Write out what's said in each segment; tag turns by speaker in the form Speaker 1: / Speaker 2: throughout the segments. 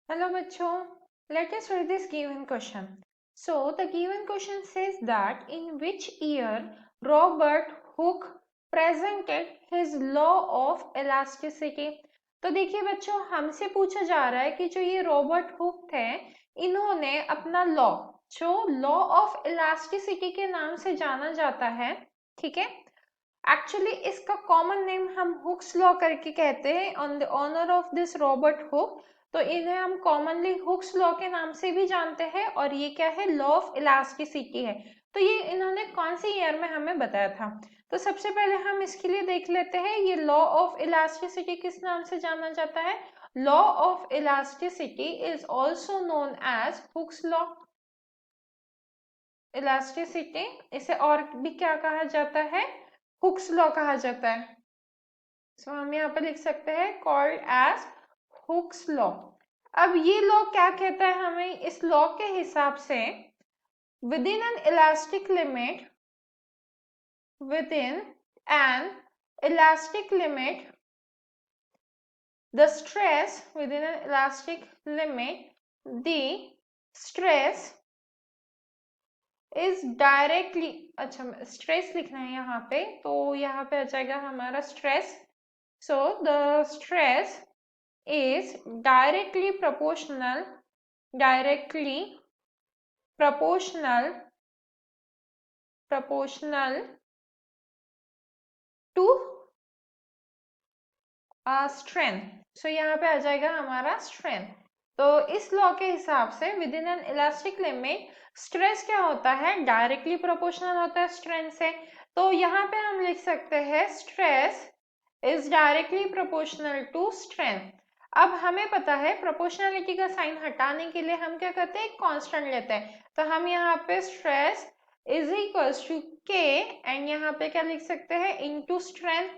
Speaker 1: Hello bachcho, let us read this given question. So the given question says that in which year Robert Hooke presented his law of elasticity. तो देखिए बच्चों हमसे पूछा जा रहा है कि जो ये रॉबर्ट हुक थे इन्होंने अपना लॉ जो लॉ ऑफ इलास्टिसिटी के नाम से जाना जाता है, ठीक है, एक्चुअली इसका कॉमन नेम हम हुक्स लॉ करके कहते हैं on the honour of this Robert Hooke. तो इन्हें हम कॉमनली हुक्स लॉ के नाम से भी जानते हैं और ये क्या है, लॉ ऑफ इलास्टिसिटी है। तो ये इन्होंने कौन सी ईयर में हमें बताया था। तो सबसे पहले हम इसके लिए देख लेते हैं ये लॉ ऑफ इलास्टिसिटी किस नाम से जाना जाता है। Law of elasticity is also known as Hooke's law. Elasticity इसे और भी क्या कहा जाता है, हुक्स लॉ कहा जाता है। सो हम यहाँ पे लिख सकते हैं कॉल्ड एज हुक्स लॉ। अब ये लॉ क्या कहता है हमें, इस लॉ के हिसाब से within N elastic limit, within an elastic limit, the stress within an elastic limit, the stress is directly, अच्छा स्ट्रेस लिखना है यहाँ पे, तो यहाँ पे आ जाएगा हमारा stress. so the stress is directly proportional to strength. So यहाँ पे आ जाएगा हमारा स्ट्रेंथ। तो इस लॉ के हिसाब से with in an elastic limit stress क्या होता है, डायरेक्टली प्रोपोर्शनल होता है स्ट्रेंथ से। तो यहाँ पे हम लिख सकते हैं stress is directly proportional to strength. अब हमें पता है प्रोपोर्शनलिटी का साइन हटाने के लिए हम क्या करते हैं, कांस्टेंट लेते हैं। तो हम यहाँ पे स्ट्रेस इज इक्वल्स टू के एंड यहाँ पे क्या लिख सकते हैं, इनटू स्ट्रेंथ।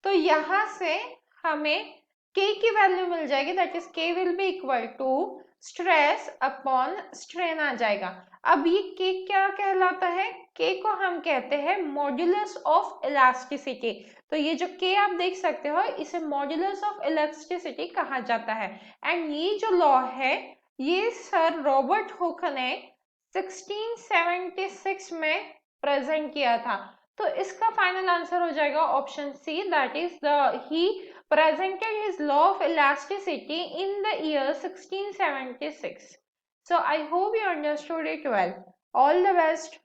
Speaker 1: तो यहाँ से हमें k की वैल्यू मिल जाएगी, that is k will be equal to stress upon strain आ जाएगा। अब ये k क्या कहलाता है, k को हम कहते हैं मॉड्यूलस ऑफ इलास्टिसिटी। तो ये जो k आप देख सकते हो इसे मॉड्यूलस ऑफ इलास्टिसिटी कहा जाता है। एंड ये जो लॉ है ये सर रॉबर्ट हुक ने 1676 में प्रेजेंट किया था। तो इसका फाइनल आंसर हो जाएगा option C, that is the he presented his law of elasticity in the year 1676. So I hope you understood it well. All the best.